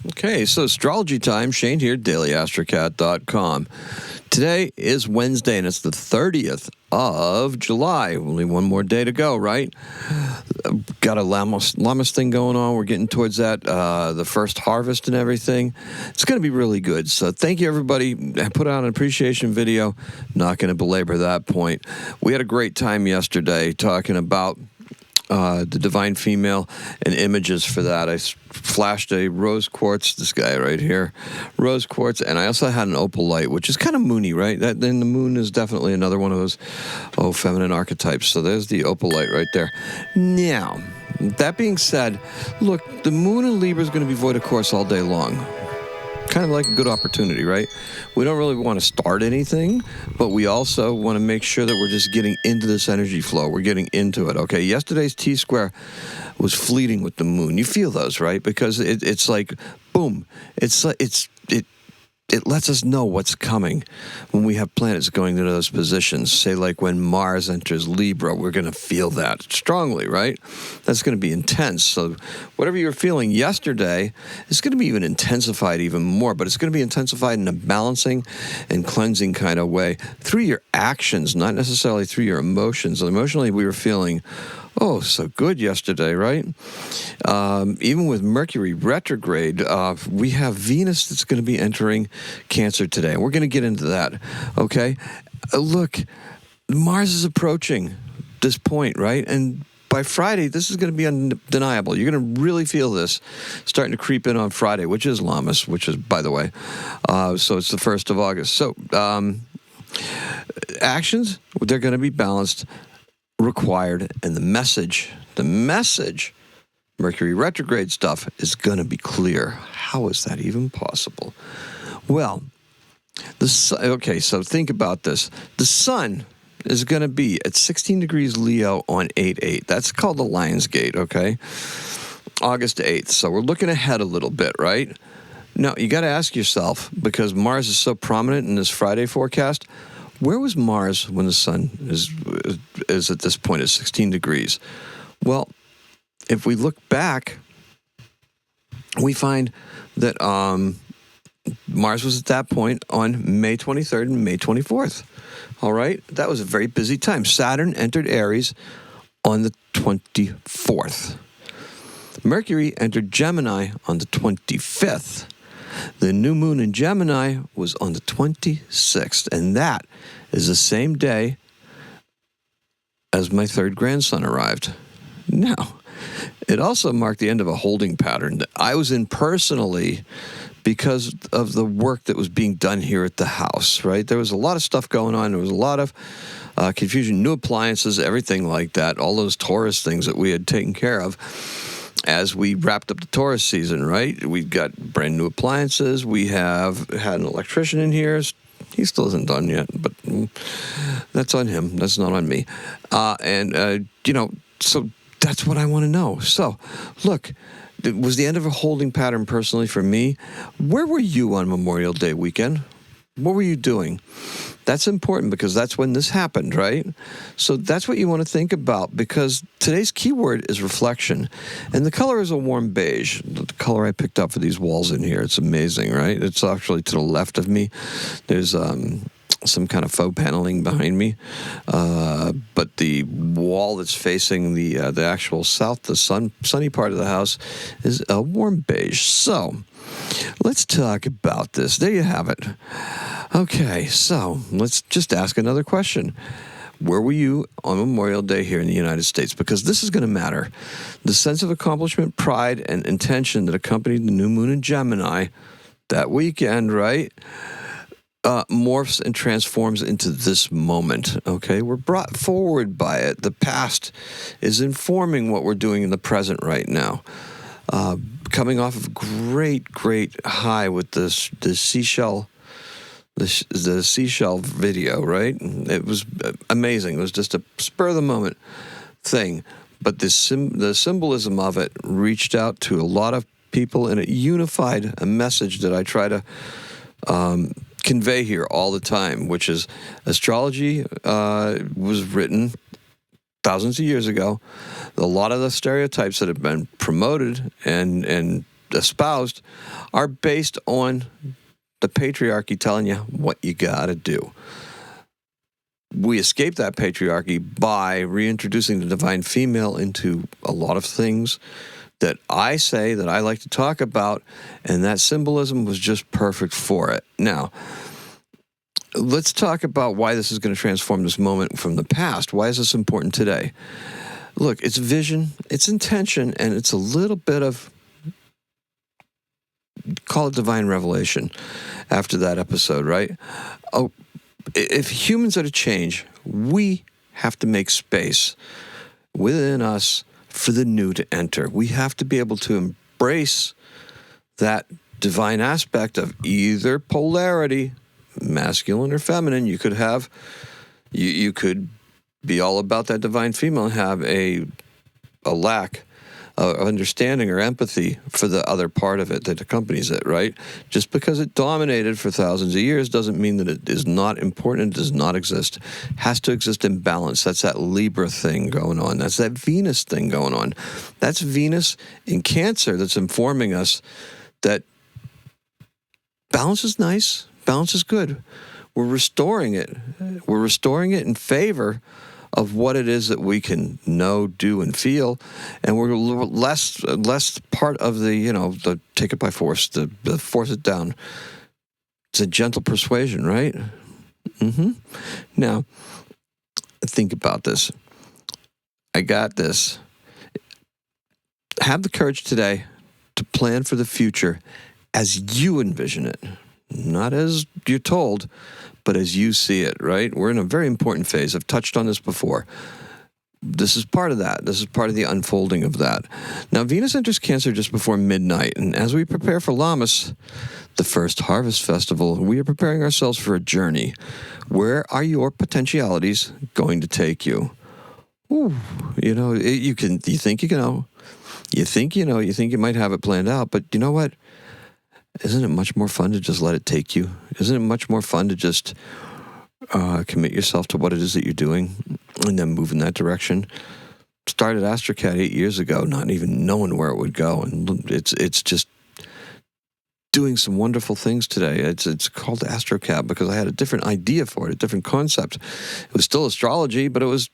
Okay, so astrology time. Shane here, daily-astrocat.com. Today is Wednesday, and it's the 30th of July. Only one more day to go, right? Got a Lammas thing going on. We're getting towards that, the first harvest and everything. It's going to be really good. So thank you, everybody. I put out an appreciation video. Not going to belabor that point. We had a great time yesterday talking about the divine female and images for that. I flashed a rose quartz, this guy right here, rose quartz, and I also had an opal light, which is kind of moony, right? Then the moon is definitely another one of those, feminine archetypes. So there's the opal light right there. Now, that being said, look, the moon in Libra is going to be void of course all day long. Kind of like a good opportunity, right? We don't really want to start anything, but we also want to make sure that we're just getting into this energy flow. We're getting into it, okay? Yesterday's T-square was fleeting with the moon. You feel those, right? Because it's like, boom. It lets us know what's coming when we have planets going into those positions. Say like when Mars enters Libra, we're going to feel that strongly, right? That's going to be intense. So whatever you were feeling yesterday is going to be even intensified even more, but it's going to be intensified in a balancing and cleansing kind of way through your actions, not necessarily through your emotions. Emotionally, we were feeling so good yesterday, right? Even with Mercury retrograde, we have Venus that's going to be entering Cancer today. We're going to get into that, okay? Look, Mars is approaching this point, right? And by Friday, this is going to be undeniable. You're going to really feel this starting to creep in on Friday, which is Lammas, which is, by the way, so it's the 1st of August. So actions, they're going to be balanced, required, and the message, Mercury retrograde stuff is going to be clear. How is that even possible? Well, so think about this. The sun is going to be at 16 degrees Leo on 8/8. That's called the Lion's Gate, okay? August 8th. So we're looking ahead a little bit, right? Now, you got to ask yourself, because Mars is so prominent in this Friday forecast, where was Mars when the sun is at this point at 16 degrees? Well, if we look back, we find that Mars was at that point on May 23rd and May 24th. All right? That was a very busy time. Saturn entered Aries on the 24th. Mercury entered Gemini on the 25th. The new moon in Gemini was on the 26th, and that is the same day as my third grandson arrived. Now, it also marked the end of a holding pattern that I was in personally because of the work that was being done here at the house, right? There was a lot of stuff going on. There was a lot of confusion, new appliances, everything like that, all those Taurus things that we had taken care of as we wrapped up the Taurus season, right? We got brand new appliances. We have had an electrician in here. He still isn't done yet, but that's on him. That's not on me. So that's what I want to know. So, look, it was the end of a holding pattern personally for me. Where were you on Memorial Day weekend? What were you doing? That's important because that's when this happened, right? So that's what you want to think about, because today's keyword is reflection. And the color is a warm beige, the color I picked up for these walls in here. It's amazing, right? It's actually to the left of me. There's some kind of faux paneling behind me. But the wall that's facing the actual south, the sunny part of the house, is a warm beige. So let's talk about this. There you have it. Okay, so let's just ask another question. Where were you on Memorial Day here in the United States? Because this is going to matter. The sense of accomplishment, pride, and intention that accompanied the new moon in Gemini that weekend, right, morphs and transforms into this moment, okay? We're brought forward by it. The past is informing what we're doing in the present right now. Coming off of great high with the seashell video, right? It was amazing. It was just a spur-of-the-moment thing. But the symbolism of it reached out to a lot of people, and it unified a message that I try to convey here all the time, which is astrology was written thousands of years ago. A lot of the stereotypes that have been promoted and espoused are based on the patriarchy telling you what you got to do. We escape that patriarchy by reintroducing the divine female into a lot of things that I say that I like to talk about, and that symbolism was just perfect for it. Now, let's talk about why this is going to transform this moment from the past. Why is this important today? Look, it's vision, it's intention, and it's a little bit of, call it divine revelation after that episode, right? Oh, if humans are to change, we have to make space within us for the new to enter. We have to be able to embrace that divine aspect of either polarity, masculine or feminine. You could have, you could be all about that divine female and have a lack of understanding or empathy for the other part of it that accompanies it, right? Just because it dominated for thousands of years doesn't mean that it is not important, it does not exist. It has to exist in balance. That's that Libra thing going on. That's that Venus thing going on. That's Venus in Cancer that's informing us that balance is nice, balance is good. We're restoring it. We're restoring it in favor of what it is that we can know, do, and feel, and we're less part of the, the take it by force, the force it down. It's a gentle persuasion, right? Now, think about this. I got this. Have the courage today to plan for the future as you envision it, not as you're told, but as you see it, right? We're in a very important phase. I've touched on this before. This is part of that. This is part of the unfolding of that. Now, Venus enters Cancer just before midnight, and as we prepare for Lammas, the first harvest festival, we are preparing ourselves for a journey. Where are your potentialities going to take you? Ooh, you think you might have it planned out, but you know what? Isn't it much more fun to just let it take you? Isn't it much more fun to just commit yourself to what it is that you're doing and then move in that direction? Started AstroCat 8 years ago, not even knowing where it would go, and it's just doing some wonderful things today. It's called AstroCat because I had a different idea for it, a different concept. It was still astrology, but it was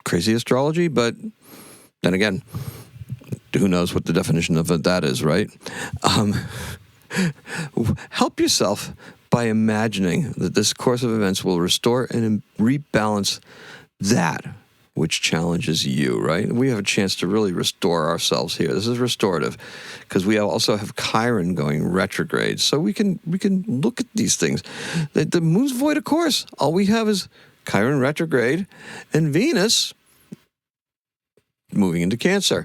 crazy astrology. But then again, who knows what the definition of that is, right? Help yourself by imagining that this course of events will restore and rebalance that which challenges you, right? We have a chance to really restore ourselves here. This is restorative because we also have Chiron going retrograde. So we can look at these things. The moon's void of course. All we have is Chiron retrograde and Venus moving into Cancer.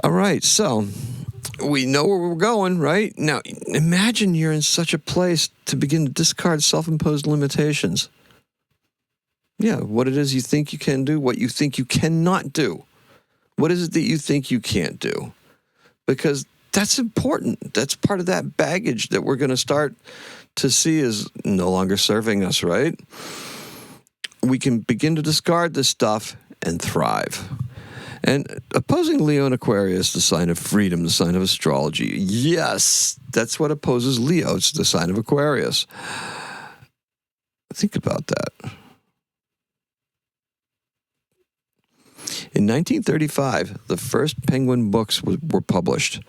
All right, so we know where we're going, right? Now, imagine you're in such a place to begin to discard self-imposed limitations. Yeah, what it is you think you can do, what you think you cannot do. What is it that you think you can't do? Because that's important. That's part of that baggage that we're going to start to see is no longer serving us, right? We can begin to discard this stuff and thrive. And opposing Leo and Aquarius, the sign of freedom, the sign of astrology. Yes, that's what opposes Leo. It's the sign of Aquarius. Think about that. In 1935, the first Penguin books were published,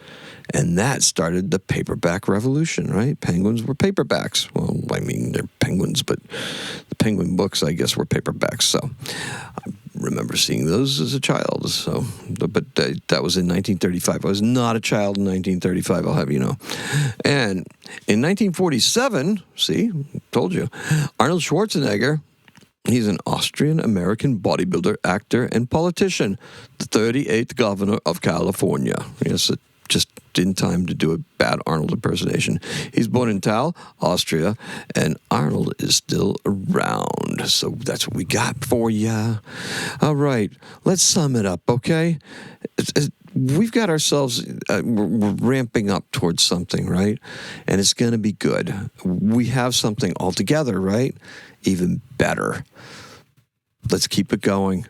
and that started the paperback revolution, right? Penguins were paperbacks. Well, I mean, they're penguins, but the Penguin books, I guess, were paperbacks. So I remember seeing those as a child. So, but that was in 1935. I was not a child in 1935, I'll have you know. And in 1947, see, told you, Arnold Schwarzenegger, he's an Austrian-American bodybuilder, actor, and politician, the 38th governor of California. Yes, just in time to do a bad Arnold impersonation. He's born in Tal, Austria, and Arnold is still around. So that's what we got for ya. All right, let's sum it up, okay? We've got ourselves, we're ramping up towards something, right? And it's going to be good. We have something altogether, right? Even better. Let's keep it going.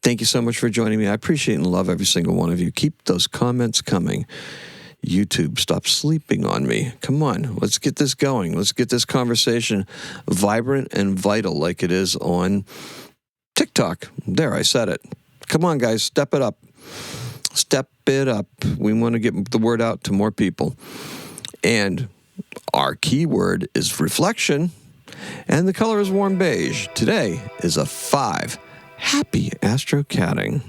Thank you so much for joining me. I appreciate and love every single one of you. Keep those comments coming. YouTube, stop sleeping on me. Come on, let's get this going. Let's get this conversation vibrant and vital like it is on TikTok. There, I said it. Come on, guys, step it up. Step it up. We want to get the word out to more people. And our keyword is reflection, and the color is warm beige. Today is a 5. Happy astrocatting.